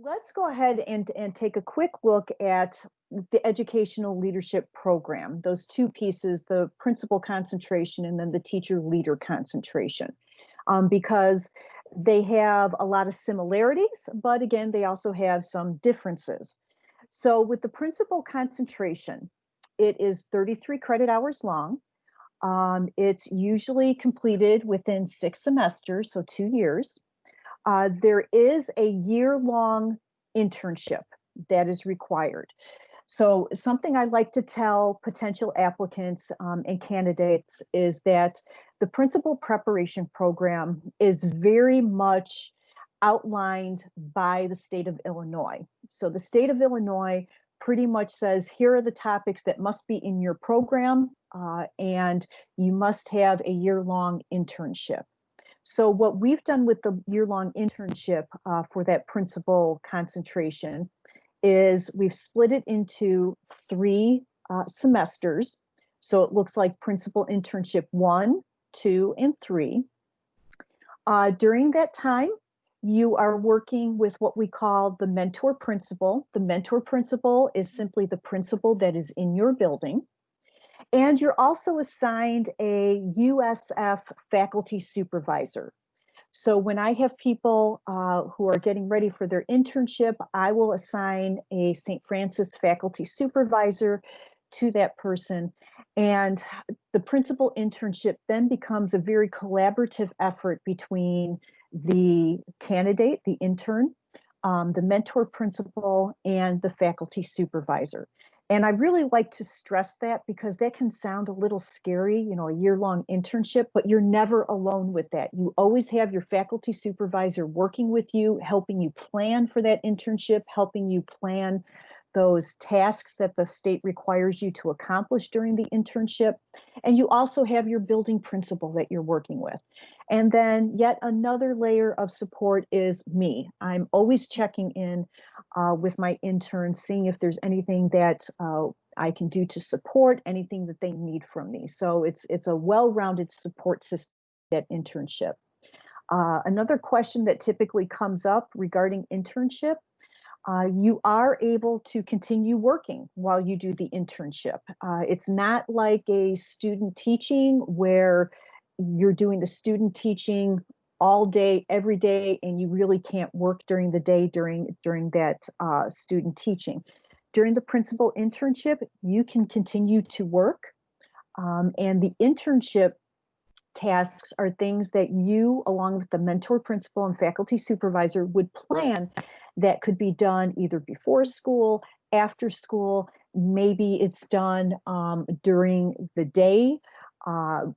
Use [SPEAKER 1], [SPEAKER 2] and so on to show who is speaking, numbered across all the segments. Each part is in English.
[SPEAKER 1] Let's go ahead and take a quick look at the educational leadership program, those two pieces, the principal concentration and then the teacher leader concentration, because they have a lot of similarities, but again, they also have some differences. So with the principal concentration, it is 33 credit hours long. It's usually completed within 6 semesters, so 2 years. There is a year-long internship that is required. So something I like to tell potential applicants and candidates is that the principal preparation program is very much outlined by the state of Illinois. So the state of Illinois pretty much says, here are the topics that must be in your program, and you must have a year-long internship. So what we've done with the year-long internship for that principal concentration is we've split it into 3 semesters. So it looks like principal internship 1, 2, and 3. During that time, you are working with what we call the mentor principal. The mentor principal is simply the principal that is in your building. And you're also assigned a USF faculty supervisor. So when I have people who are getting ready for their internship, I will assign a St. Francis faculty supervisor to that person. And the principal internship then becomes a very collaborative effort between the candidate, the intern, the mentor principal, and the faculty supervisor. And I really like to stress that because that can sound a little scary, a year-long internship, but you're never alone with that. You always have your faculty supervisor working with you, helping you plan for that internship, helping you plan those tasks that the state requires you to accomplish during the internship. And you also have your building principal that you're working with. And then yet another layer of support is me. I'm always checking in with my interns, seeing if there's anything that I can do to support, anything that they need from me. So it's a well-rounded support system, that internship. Another question that typically comes up regarding internship, you are able to continue working while you do the internship. It's not like a student teaching where you're doing the student teaching all day, every day, and you really can't work during the day during that student teaching. During the principal internship, you can continue to work, and the internship tasks are things that you, along with the mentor principal and faculty supervisor, would plan that could be done either before school, after school, maybe it's done during the day,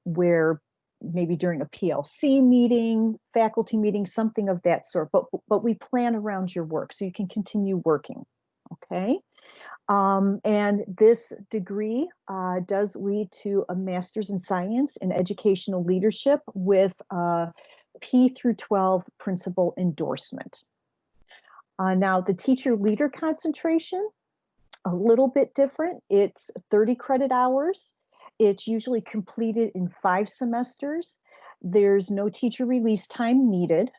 [SPEAKER 1] where maybe during a PLC meeting, faculty meeting, something of that sort. But we plan around your work so you can continue working, okay? And this degree does lead to a master's in science in educational leadership with a P through 12 principal endorsement. Now, the teacher leader concentration, a little bit different. It's 30 credit hours. It's usually completed in 5 semesters. There's no teacher release time needed.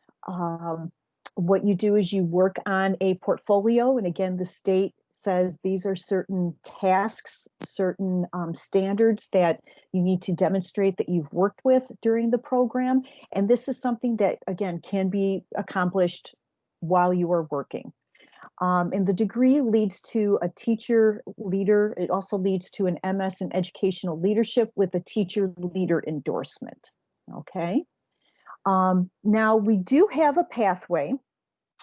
[SPEAKER 1] What you do is you work on a portfolio, and again, the state says these are certain tasks, certain standards that you need to demonstrate that you've worked with during the program. And this is something that, again, can be accomplished while you are working. And the degree leads to a teacher leader. It also leads to an MS in educational leadership with a teacher leader endorsement. Okay. Now, we do have a pathway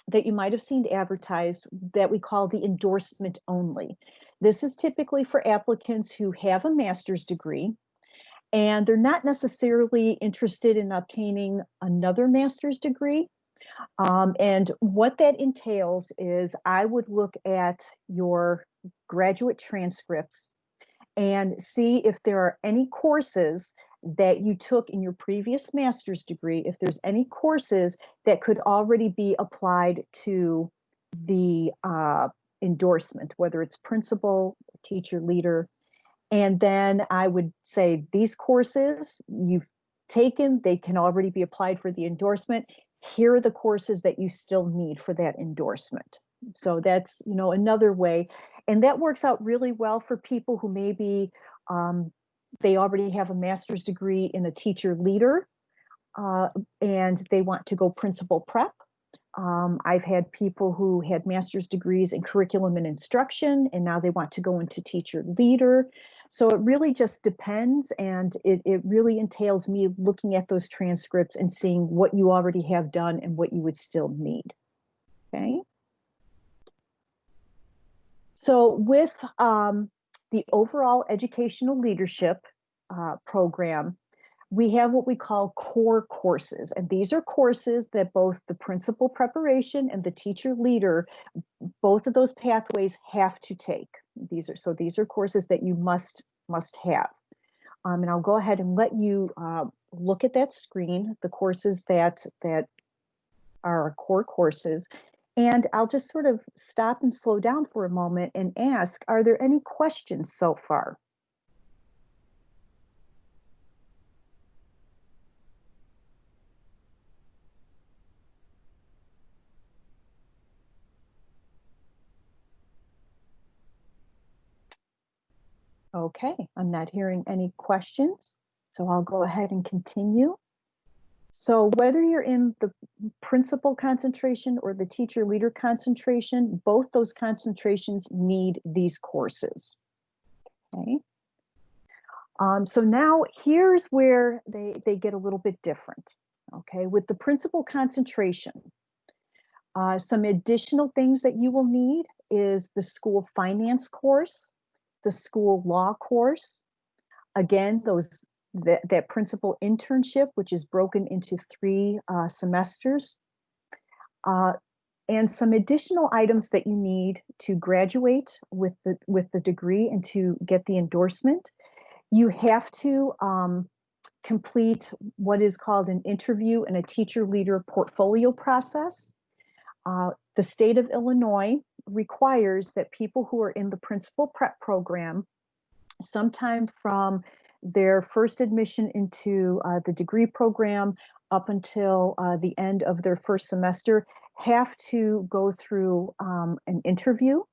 [SPEAKER 1] that you might have seen advertised that we call the endorsement only. This is typically for applicants who have a master's degree and they're not necessarily interested in obtaining another master's degree. And what that entails is I would look at your graduate transcripts and see if there are any courses that you took in your previous master's degree, if there's any courses that could already be applied to the endorsement, whether it's principal, teacher, leader. And then I would say these courses you've taken, they can already be applied for the endorsement. Here are the courses that you still need for that endorsement. So that's, another way. And that works out really well for people who maybe they already have a master's degree in a teacher leader, and they want to go principal prep. I've had people who had master's degrees in curriculum and instruction, and now they want to go into teacher leader. So it really just depends, and it really entails me looking at those transcripts and seeing what you already have done and what you would still need. Okay. So with the overall educational leadership program, we have what we call core courses. And these are courses that both the principal preparation and the teacher leader, both of those pathways have to take. These are courses that you must have. And I'll go ahead and let you look at that screen, the courses that are our core courses. And I'll just sort of stop and slow down for a moment and ask, are there any questions so far? Okay, I'm not hearing any questions, so I'll go ahead and continue. So whether you're in the principal concentration or the teacher leader concentration, both those concentrations need these courses. Okay. So now here's where they get a little bit different. Okay, with the principal concentration, some additional things that you will need is the school finance course, the school law course. Again, that principal internship, which is broken into 3 semesters, and some additional items that you need to graduate with the degree and to get the endorsement. You have to complete what is called an interview and a teacher leader portfolio process. The state of Illinois requires that people who are in the principal prep program, sometime from their first admission into the degree program up until the end of their first semester, have to go through an interview,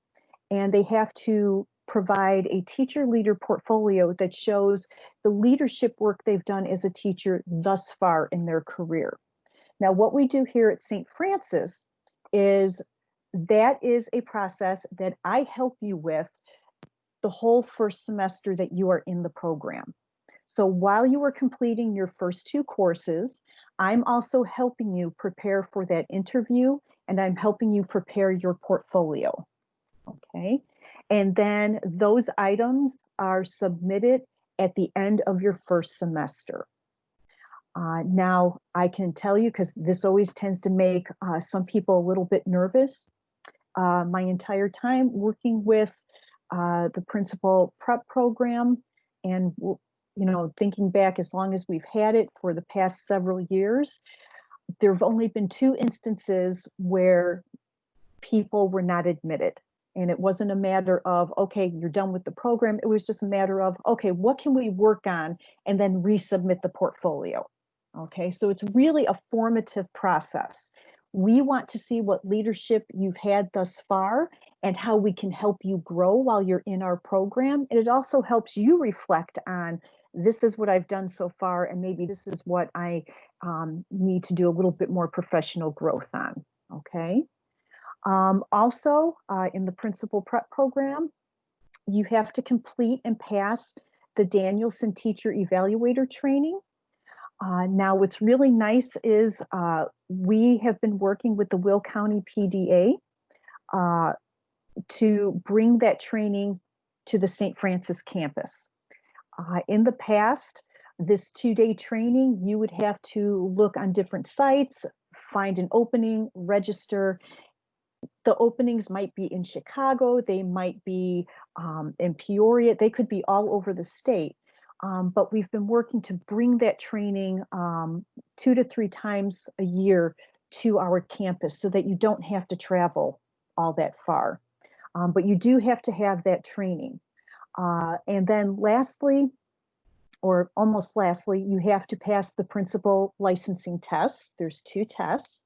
[SPEAKER 1] and they have to provide a teacher leader portfolio that shows the leadership work they've done as a teacher thus far in their career. Now, what we do here at St. Francis is that is a process that I help you with the whole first semester that you are in the program. So while you are completing your first 2 courses, I'm also helping you prepare for that interview, and I'm helping you prepare your portfolio. Okay. And then those items are submitted at the end of your first semester. Now, I can tell you, because this always tends to make some people a little bit nervous, my entire time working with the principal prep program, and thinking back as long as we've had it for the past several years, there have only been 2 instances where people were not admitted. And it wasn't a matter of, okay, you're done with the program. It was just a matter of, okay, what can we work on, and then resubmit the portfolio. Okay, so it's really a formative process. We want to see what leadership you've had thus far and how we can help you grow while you're in our program. And it also helps you reflect on, this is what I've done so far, and maybe this is what I need to do a little bit more professional growth on. Okay. Also, in the principal prep program, you have to complete and pass the Danielson Teacher Evaluator training. Now, what's really nice is we have been working with the Will County PDA to bring that training to the St. Francis campus. In the past, this 2-day training, you would have to look on different sites, find an opening, register. The openings might be in Chicago, they might be in Peoria, they could be all over the state. But we've been working to bring that training 2 to 3 times a year to our campus so that you don't have to travel all that far. But you do have to have that training. And then lastly, or almost lastly, you have to pass the principal licensing tests. There's 2 tests.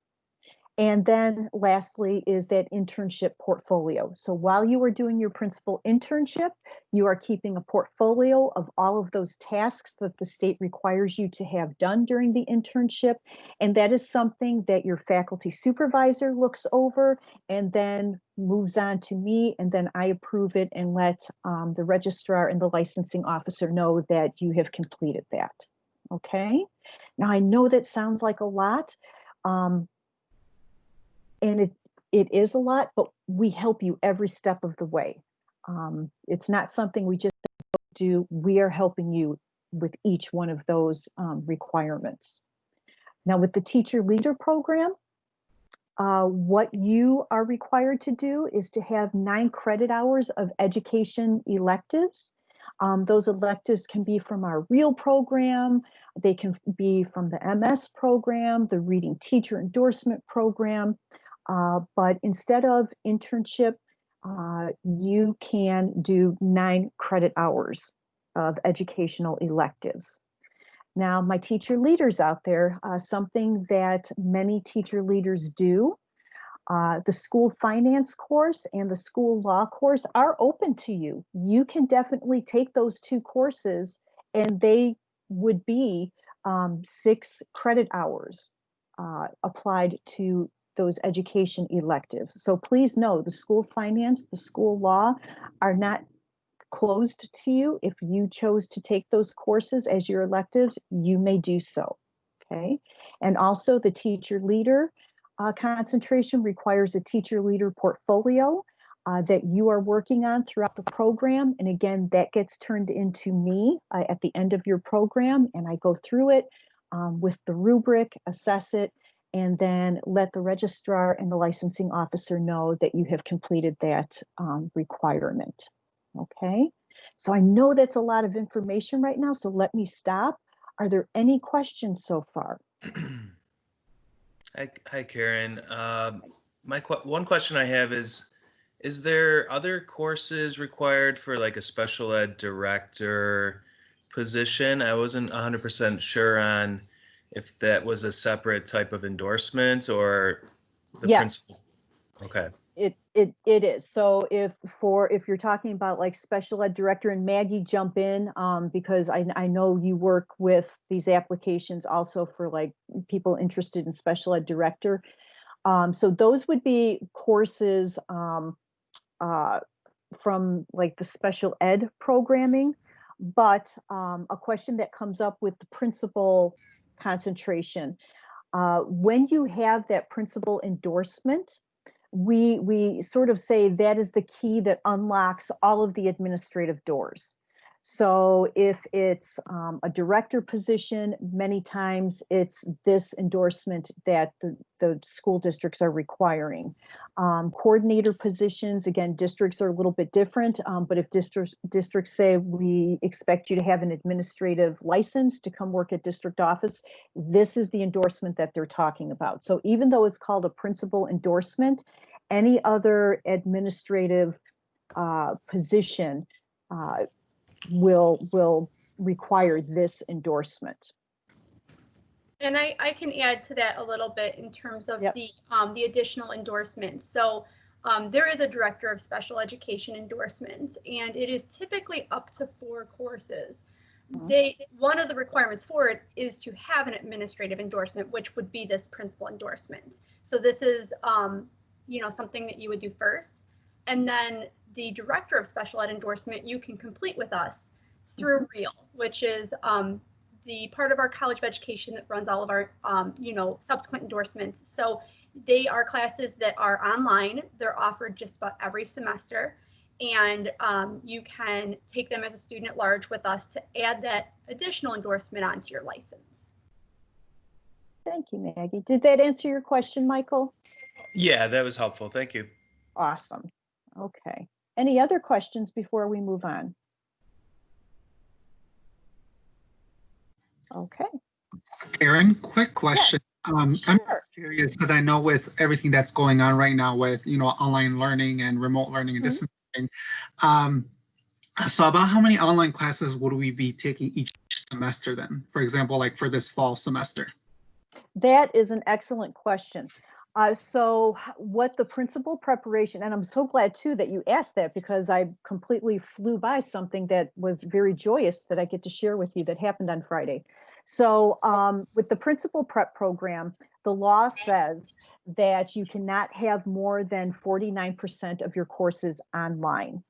[SPEAKER 1] And then lastly is that internship portfolio. So while you are doing your principal internship, you are keeping a portfolio of all of those tasks that the state requires you to have done during the internship. And that is something that your faculty supervisor looks over and then moves on to me, and then I approve it and let the registrar and the licensing officer know that you have completed that. Okay. Now I know that sounds like a lot. And it is a lot, but we help you every step of the way. It's not something we just do. We are helping you with each one of those requirements. Now, with the teacher leader program, what you are required to do is to have 9 credit hours of education electives. Those electives can be from our REAL program, they can be from the MS program, the Reading Teacher Endorsement program, but instead of internship, you can do 9 credit hours of educational electives. Now, my teacher leaders out there, something that many teacher leaders do, the school finance course and the school law course are open to you. You can definitely take those 2 courses and they would be 6 credit hours applied to those education electives. So please know the school finance, the school law are not closed to you. If you chose to take those courses as your electives, you may do so. Okay. And also the teacher leader concentration requires a teacher leader portfolio that you are working on throughout the program. And again, that gets turned into me at the end of your program, and I go through it with the rubric, assess it, and then let the registrar and the licensing officer know that you have completed that requirement. Okay, so I know that's a lot of information right now, so let me stop. Are there any questions so far?
[SPEAKER 2] Hi, Karen. One question I have is there other courses required for like a special ed director position? I wasn't 100% sure on if that was a separate type of endorsement or the principal. Okay.
[SPEAKER 1] It is. So if you're talking about like special ed director, and Maggie, jump in because I know you work with these applications also for like people interested in special ed director. So those would be courses from like the special ed programming. But a question that comes up with the principal concentration, when you have that principal endorsement, we sort of say that is the key that unlocks all of the administrative doors. So if it's a director position, many times it's this endorsement that the school districts are requiring. Coordinator positions, again, districts are a little bit different, but if districts say we expect you to have an administrative license to come work at district office, this is the endorsement that they're talking about. So even though it's called a principal endorsement, any other administrative position will require this endorsement.
[SPEAKER 3] And I can add to that a little bit in terms of the additional endorsements. So there is a director of special education endorsements, and it is typically up to 4 courses. One of the requirements for it is to have an administrative endorsement, which would be this principal endorsement. So this is something that you would do first, and then the director of special ed endorsement you can complete with us through REAL, which is the part of our College of Education that runs all of our subsequent endorsements. So they are classes that are online. They're offered just about every semester, and you can take them as a student at large with us to add that additional endorsement onto your license.
[SPEAKER 1] Thank you, Maggie. Did that answer your question, Michael?
[SPEAKER 2] Yeah, that was helpful. Thank you.
[SPEAKER 1] Awesome. Okay. Any other questions before we move on? Okay.
[SPEAKER 4] Karen, quick question.
[SPEAKER 1] Yes. Sure.
[SPEAKER 4] I'm curious because I know with everything that's going on right now with online learning and remote learning and distance learning. So about how many online classes would we be taking each semester then? For example, like for this fall semester?
[SPEAKER 1] That is an excellent question. So what the principal preparation, and I'm so glad too that you asked that, because I completely flew by something that was very joyous that I get to share with you that happened on Friday. So with the principal prep program, the law says that you cannot have more than 49% of your courses online.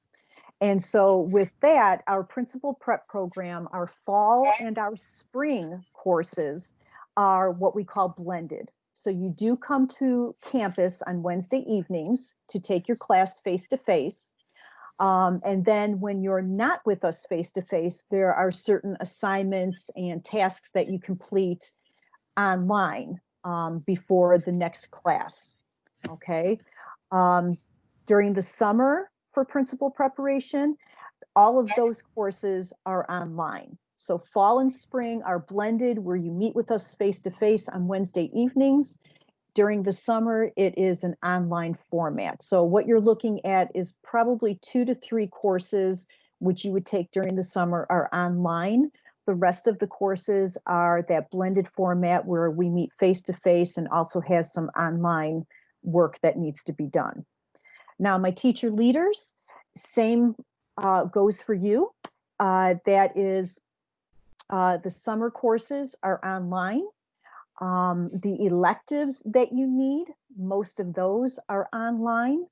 [SPEAKER 1] And so with that, our principal prep program, our fall and our spring courses are what we call blended. So you do come to campus on Wednesday evenings to take your class face-to-face. And then when you're not with us face-to-face, there are certain assignments and tasks that you complete online before the next class, okay? During the summer for principal preparation, all of those courses are online. So fall and spring are blended, where you meet with us face-to-face on Wednesday evenings. During the summer, it is an online format. So what you're looking at is probably 2 to 3 courses which you would take during the summer are online. The rest of the courses are that blended format where we meet face-to-face and also has some online work that needs to be done. Now, my teacher leaders, same goes for you. That is, the summer courses are online. The electives that you need, most of those are online.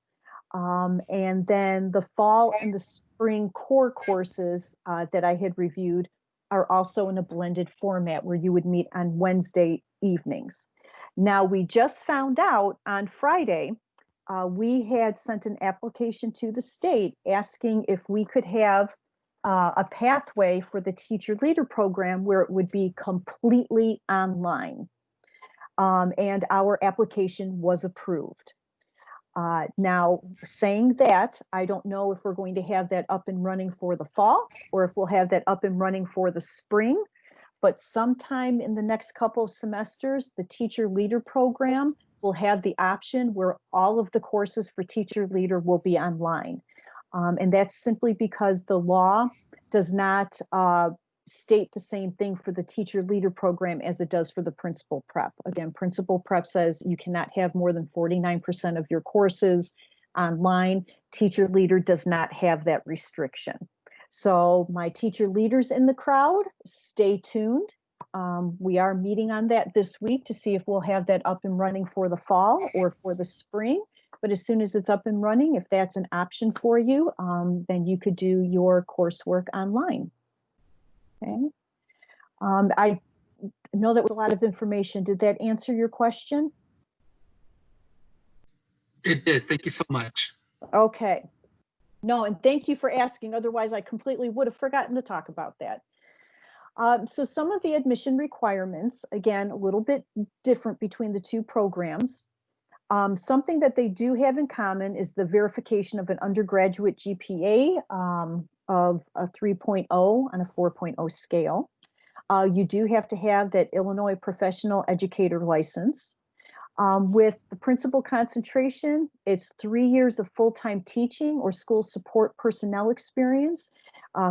[SPEAKER 1] And then the fall and the spring core courses that I had reviewed are also in a blended format where you would meet on Wednesday evenings. Now, we just found out on Friday, we had sent an application to the state asking if we could have a pathway for the teacher leader program where it would be completely online. And our application was approved. Now, saying that, I don't know if we're going to have that up and running for the fall or if we'll have that up and running for the spring, but sometime in the next couple of semesters, the teacher leader program will have the option where all of the courses for teacher leader will be online. And that's simply because the law does not state the same thing for the teacher leader program as it does for the principal prep. Again, principal prep says you cannot have more than 49% of your courses online. Teacher leader does not have that restriction. So my teacher leaders in the crowd, stay tuned. We are meeting on that this week to see if we'll have that up and running for the fall or for the spring. But as soon as it's up and running, if that's an option for you, then you could do your coursework online. Okay. I know that was a lot of information. Did that answer your question?
[SPEAKER 4] It did. Thank you so much.
[SPEAKER 1] Okay. No, and thank you for asking. Otherwise, I completely would have forgotten to talk about that. So some of the admission requirements, again, a little bit different between the two programs. Something that they do have in common is the verification of an undergraduate GPA of a 3.0 on a 4.0 scale. You do have to have that Illinois professional educator license. With the principal concentration, it's 3 years of full-time teaching or school support personnel experience.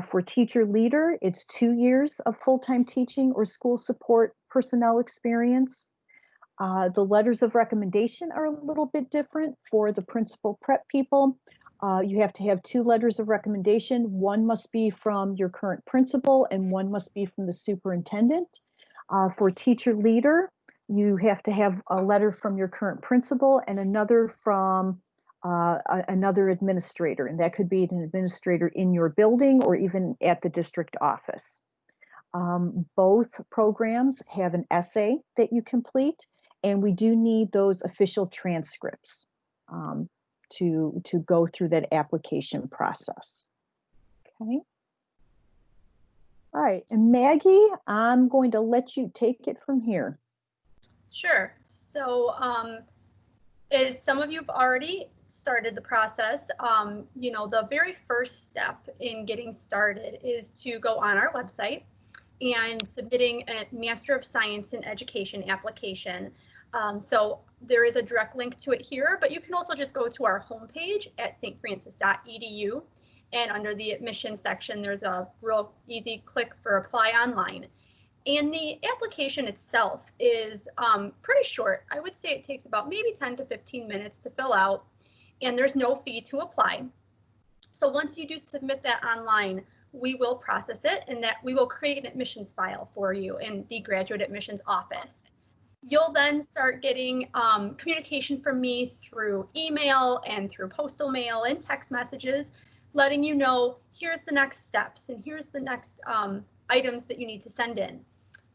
[SPEAKER 1] For teacher leader, it's 2 years of full-time teaching or school support personnel experience. The letters of recommendation are a little bit different for the principal prep people. You have to have 2 letters of recommendation. One must be from your current principal and one must be from the superintendent. For teacher leader, you have to have a letter from your current principal and another from another administrator. And that could be an administrator in your building or even at the district office. Both programs have an essay that you complete, and we do need those official transcripts to go through that application process. Okay. All right, and Maggie, I'm going to let you take it from here.
[SPEAKER 3] Sure. So as some of you have already started the process, you know, the very first step in getting started is to go on our website and submitting a Master of Science in Education application. So there is a direct link to it here, but you can also just go to our homepage at stfrancis.edu, and under the admission section, there's a real easy click for apply online. And the application itself is pretty short. I would say it takes about maybe 10 to 15 minutes to fill out, and there's no fee to apply. So once you do submit that online, we will process it, and that we will create an admissions file for you in the graduate admissions office. You'll then start getting communication from me through email and through postal mail and text messages, letting you know, here's the next steps and here's the next items that you need to send in.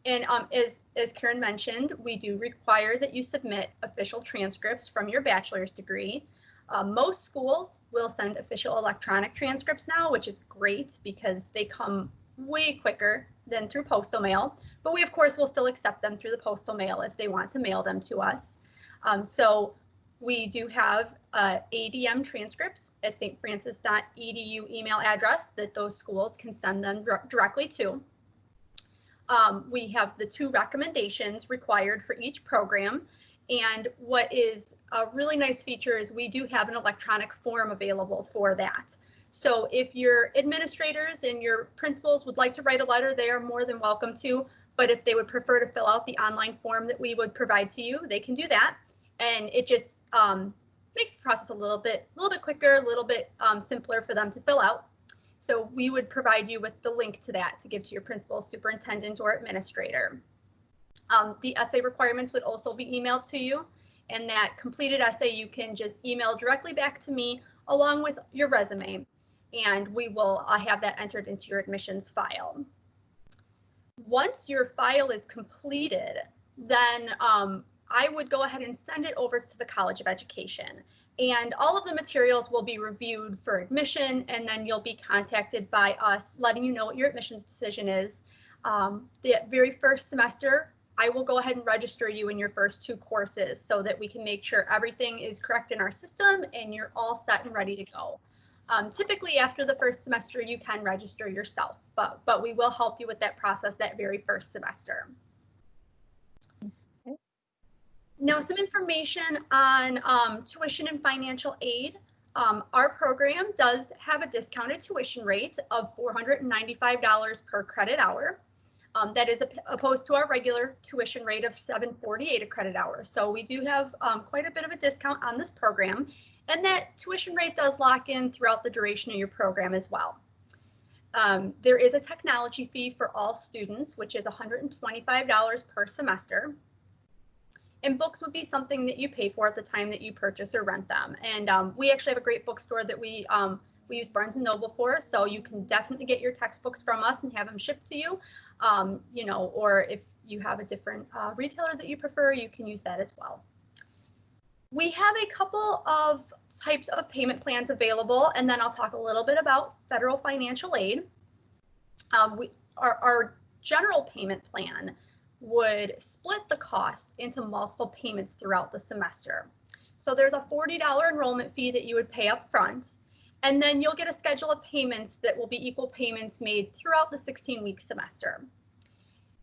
[SPEAKER 3] And as Karen mentioned, we do require that you submit official transcripts from your bachelor's degree. Most schools will send official electronic transcripts now, which is great because they come way quicker than through postal mail. But we, of course, will still accept them through the postal mail if they want to mail them to us. So we do have ADM transcripts at stfrancis.edu email address that those schools can send them directly to. We have the 2 recommendations required for each program. And what is a really nice feature is we do have an electronic form available for that. So if your administrators and your principals would like to write a letter, they are more than welcome to. But if they would prefer to fill out the online form that we would provide to you, they can do that. And it just makes the process a little bit quicker, a little bit simpler for them to fill out. So we would provide you with the link to that to give to your principal, superintendent, or administrator. The essay requirements would also be emailed to you, and that completed essay you can just email directly back to me along with your resume, and we will have that entered into your admissions file. Once your file is completed, then I would go ahead and send it over to the College of Education. And all of the materials will be reviewed for admission, and then you'll be contacted by us letting you know what your admissions decision is. The very first semester, I will go ahead and register you in your first 2 courses so that we can make sure everything is correct in our system and you're all set and ready to go. Typically after the first semester, you can register yourself, but we will help you with that process that very first semester. Now, some information on tuition and financial aid. Our program does have a discounted tuition rate of $495 per credit hour. That is opposed to our regular tuition rate of $748 a credit hour. So we do have quite a bit of a discount on this program, and that tuition rate does lock in throughout the duration of your program as well. There is a technology fee for all students, which is $125 per semester. And books would be something that you pay for at the time that you purchase or rent them. And we actually have a great bookstore that we use Barnes & Noble for, so you can definitely get your textbooks from us and have them shipped to you. You know, or if you have a different retailer that you prefer, you can use that as well. We have a couple of types of payment plans available, and then I'll talk a little bit about federal financial aid. Our general payment plan would split the cost into multiple payments throughout the semester. So there's a $40 enrollment fee that you would pay up front, and then you'll get a schedule of payments that will be equal payments made throughout the 16-week semester.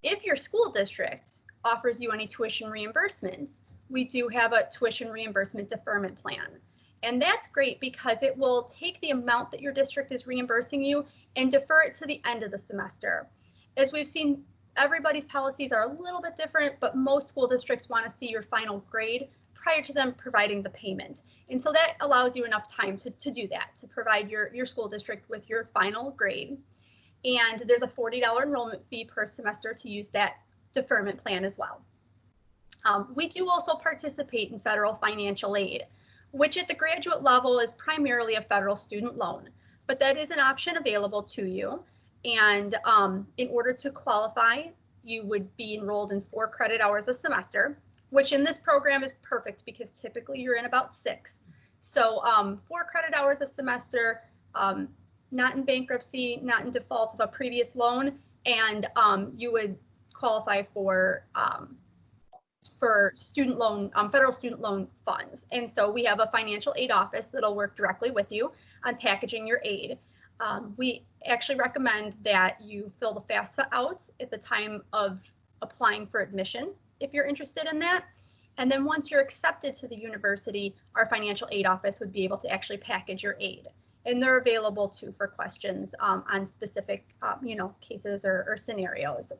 [SPEAKER 3] If your school district offers you any tuition reimbursements, we do have a tuition reimbursement deferment plan. And that's great because it will take the amount that your district is reimbursing you and defer it to the end of the semester. As we've seen, everybody's policies are a little bit different, but most school districts want to see your final grade prior to them providing the payment. And so that allows you enough time to do that, to provide your school district with your final grade. And there's a $40 enrollment fee per semester to use that deferment plan as well. We do also participate in federal financial aid, which at the graduate level is primarily a federal student loan, but that is an option available to you. And in order to qualify, you would be enrolled in 4 credit hours a semester, which in this program is perfect because typically you're in about 6. So 4 credit hours a semester, not in bankruptcy, not in default of a previous loan, and you would qualify for student loan, federal student loan funds. And so we have a financial aid office that'll work directly with you on packaging your aid. We actually recommend that you fill the FAFSA out at the time of applying for admission if you're interested in that. And then once you're accepted to the university, our financial aid office would be able to actually package your aid. And they're available too for questions on specific cases or scenarios.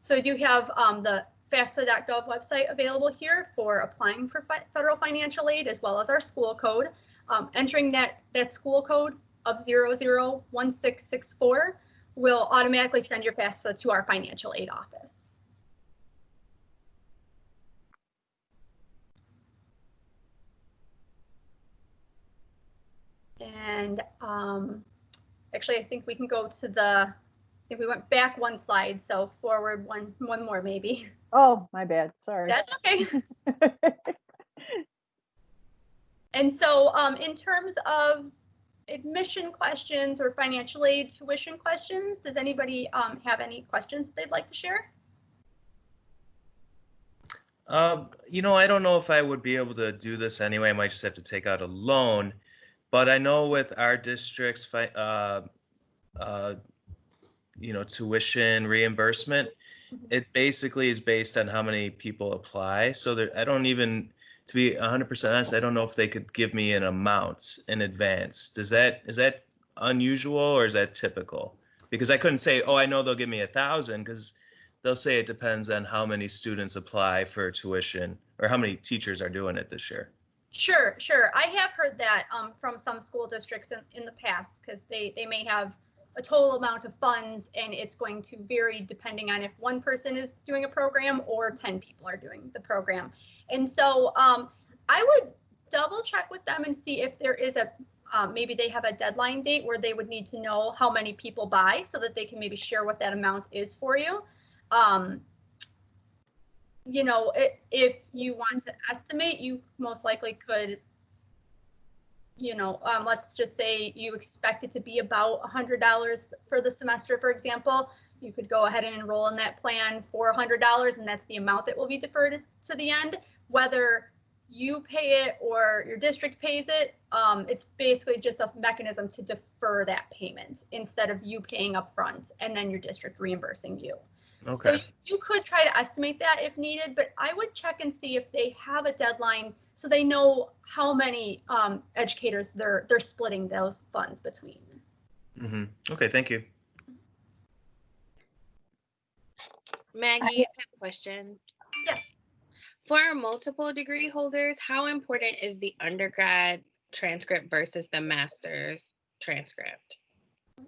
[SPEAKER 3] So we do have the FAFSA.gov website available here for applying for federal financial aid, as well as our school code. Entering that school code of 001664 will automatically send your FAFSA to our financial aid office. And actually, I think we can go to I think we went back one slide, so forward one more maybe.
[SPEAKER 1] Oh, my bad. Sorry.
[SPEAKER 3] That's okay. And so in terms of admission questions or financial aid tuition questions, does anybody have any questions they'd like to share?
[SPEAKER 2] You know, I don't know if I would be able to do this anyway. I might just have to take out a loan. But I know with our district's, you know, tuition reimbursement, it basically is based on how many people apply. So there, I don't even, to be 100% honest, I don't know if they could give me an amount in advance. Is that unusual or is that typical? Because I couldn't say, oh, I know they'll give me 1,000, because they'll say it depends on how many students apply for tuition or how many teachers are doing it this year.
[SPEAKER 3] Sure. I have heard that from some school districts in the past, because they may have a total amount of funds and it's going to vary depending on if one person is doing a program or 10 people are doing the program. And so I would double check with them and see if there is maybe they have a deadline date where they would need to know how many people buy so that they can maybe share what that amount is for you. You know, if you want to estimate, you most likely could, you know, let's just say you expect it to be about $100 for the semester, for example. You could go ahead and enroll in that plan for $100, and that's the amount that will be deferred to the end. Whether you pay it or your district pays it, it's basically just a mechanism to defer that payment instead of you paying upfront and then your district reimbursing you.
[SPEAKER 2] Okay.
[SPEAKER 3] So you could try to estimate that if needed, but I would check and see if they have a deadline so they know how many educators they're splitting those funds between.
[SPEAKER 2] Mm-hmm. Okay, thank you.
[SPEAKER 5] Maggie, I have a question.
[SPEAKER 3] Yes.
[SPEAKER 5] For our multiple degree holders, how important is the undergrad transcript versus the master's transcript?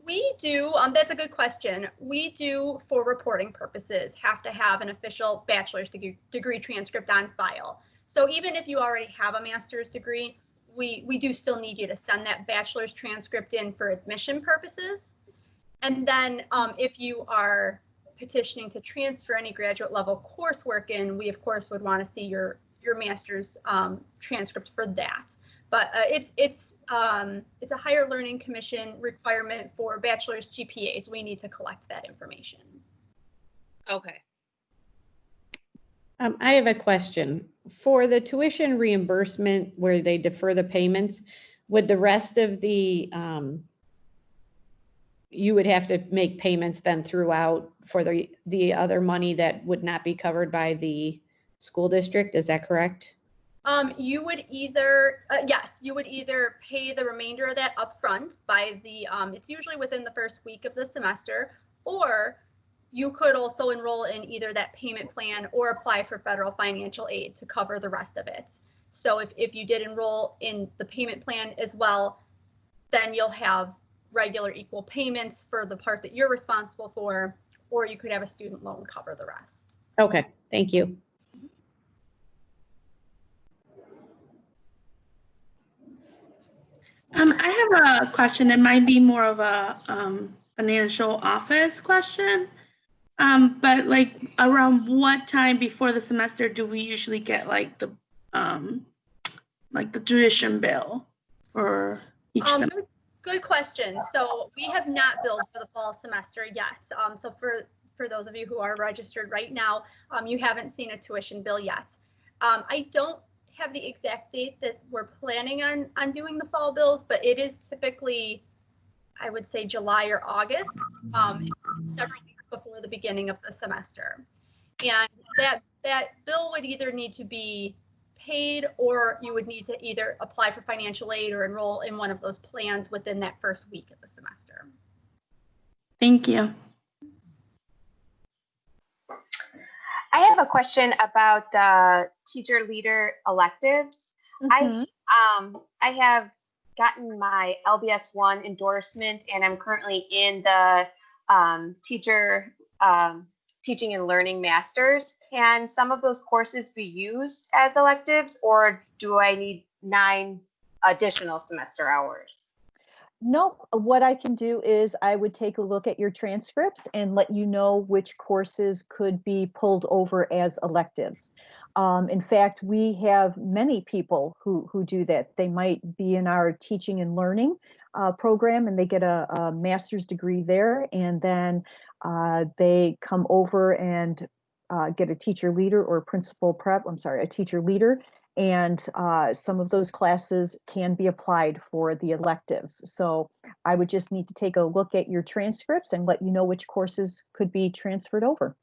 [SPEAKER 3] We do, that's a good question. We do, for reporting purposes, have to have an official bachelor's degree transcript on file. So even if you already have a master's degree, we do still need you to send that bachelor's transcript in for admission purposes. And then if you are petitioning to transfer any graduate level coursework in, we of course would want to see your master's transcript for that. But it's a higher learning commission requirement for bachelor's GPAs. We need to collect that information.
[SPEAKER 5] Okay.
[SPEAKER 6] I have a question. For the tuition reimbursement where they defer the payments, would the rest of the, you would have to make payments then throughout for the other money that would not be covered by the school district, is that correct?
[SPEAKER 3] You would either, yes, you would either pay the remainder of that upfront by it's usually within the first week of the semester, or you could also enroll in either that payment plan or apply for federal financial aid to cover the rest of it. So if you did enroll in the payment plan as well, then you'll have regular equal payments for the part that you're responsible for, or you could have a student loan cover the rest.
[SPEAKER 6] Okay, thank you.
[SPEAKER 7] I have a question. It might be more of a financial office question, but like around what time before the semester do we usually get like the tuition bill for each semester?
[SPEAKER 3] Good question. So we have not billed for the fall semester yet. So for those of you who are registered right now, you haven't seen a tuition bill yet. I don't have the exact date that we're planning on doing the fall bills, but it is typically, I would say, July or August. It's several weeks before the beginning of the semester. And that bill would either need to be paid, or you would need to either apply for financial aid or enroll in one of those plans within that first week of the semester.
[SPEAKER 7] Thank you.
[SPEAKER 5] I have a question about the teacher leader electives.
[SPEAKER 1] Mhm.
[SPEAKER 5] I have gotten my LBS 1 endorsement, and I'm currently in the teacher teaching and learning masters. Can some of those courses be used as electives, or do I need 9 additional semester hours?
[SPEAKER 1] No, what I can do is I would take a look at your transcripts and let you know which courses could be pulled over as electives. In fact, we have many people who do that. They might be in our teaching and learning program, and they get a master's degree there, and then they come over and get a teacher leader or principal prep. I'm sorry, a teacher leader. And some of those classes can be applied for the electives. So I would just need to take a look at your transcripts and let you know which courses could be transferred over.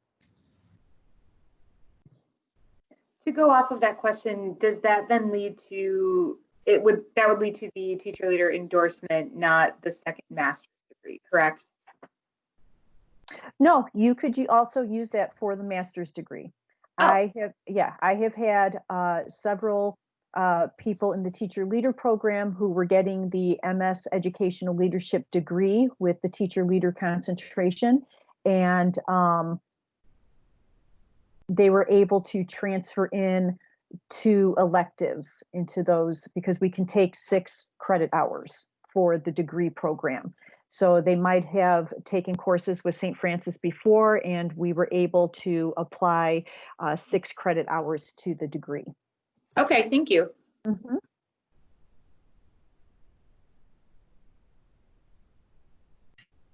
[SPEAKER 8] To go off of that question, does that then lead to, that would lead to the teacher leader endorsement, not the second master's degree, correct?
[SPEAKER 1] No, you could also use that for the master's degree.
[SPEAKER 8] Oh.
[SPEAKER 1] I have had several people in the teacher leader program who were getting the MS educational leadership degree with the teacher leader concentration, and they were able to transfer in 2 electives into those, because we can take 6 credit hours for the degree program. So they might have taken courses with St. Francis before, and we were able to apply 6 credit hours to the degree.
[SPEAKER 8] Okay, thank you.
[SPEAKER 1] Mm-hmm.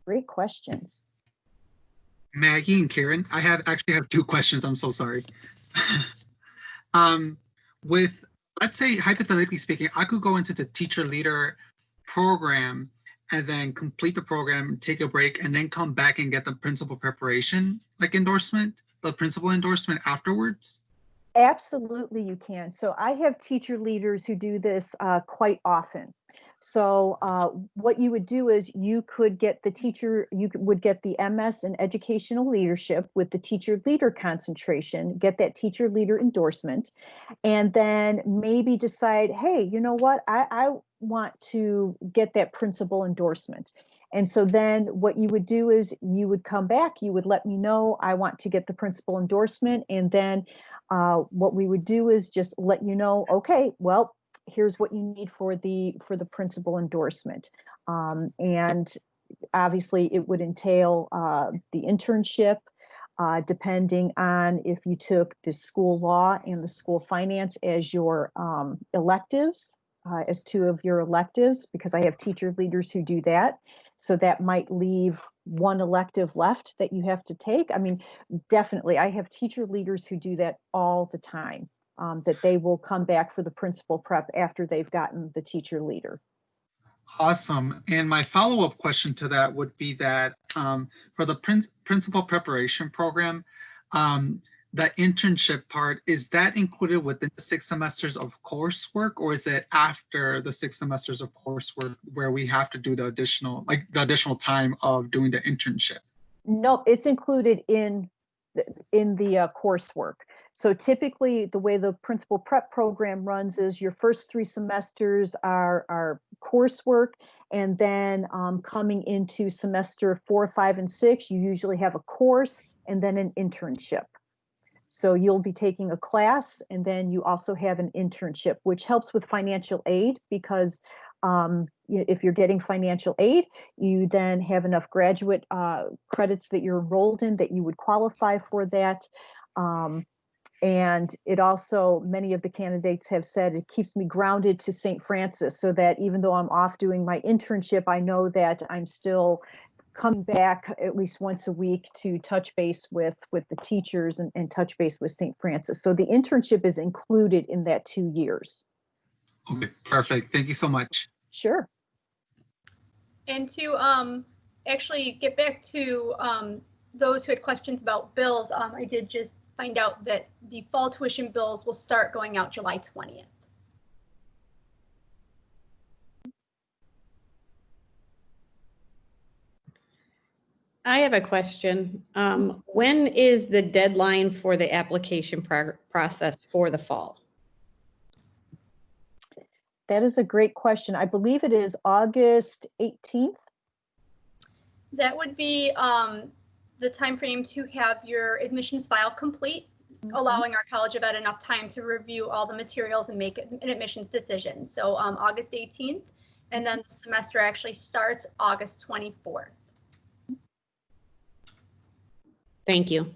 [SPEAKER 1] Great questions.
[SPEAKER 4] Maggie and Karen, I actually have 2 questions. I'm so sorry. With, let's say, hypothetically speaking, I could go into the teacher leader program and then complete the program, take a break, and then come back and get the principal preparation, like endorsement, the principal endorsement afterwards?
[SPEAKER 1] Absolutely, you can. So I have teacher leaders who do this quite often. So what you would do is you would get the MS in educational leadership with the teacher leader concentration, get that teacher leader endorsement, and then maybe decide, hey, you know what, I want to get that principal endorsement. And so then what you would do is you would come back, you would let me know, I want to get the principal endorsement. And then what we would do is just let you know, okay, well, here's what you need for the principal endorsement. And obviously it would entail the internship, depending on if you took the school law and the school finance as your electives, as 2 of your electives, because I have teacher leaders who do that. So that might leave 1 elective left that you have to take. I mean, definitely, I have teacher leaders who do that all the time, that they will come back for the principal prep after they've gotten the teacher leader.
[SPEAKER 4] Awesome. And my follow-up question to that would be that for the principal preparation program, the internship part, is that included within the 6 semesters of coursework, or is it after the 6 semesters of coursework where we have to do the additional time of doing the internship?
[SPEAKER 1] No, it's included in the coursework. So typically the way the principal prep program runs is your first 3 semesters are coursework, and then coming into semester 4, 5, and 6, you usually have a course and then an internship. So you'll be taking a class, and then you also have an internship, which helps with financial aid, because if you're getting financial aid, you then have enough graduate credits that you're enrolled in that you would qualify for that. And it also, many of the candidates have said, it keeps me grounded to St. Francis, so that even though I'm off doing my internship, I know that I'm still coming back at least once a week to touch base with the teachers and touch base with St. Francis. So the internship is included in that 2 years.
[SPEAKER 4] Okay, perfect. Thank you so much.
[SPEAKER 1] Sure.
[SPEAKER 3] And to actually get back to those who had questions about bills, I did just find out that the fall tuition bills will start going out July 20th.
[SPEAKER 6] I have a question. When is the deadline for the application process for the fall?
[SPEAKER 1] That is a great question. I believe it is August 18th.
[SPEAKER 3] That would be the time frame to have your admissions file complete, allowing our College of Ed enough time to review all the materials and make an admissions decision. So August 18th, and then the semester actually starts August 24th.
[SPEAKER 6] Thank you.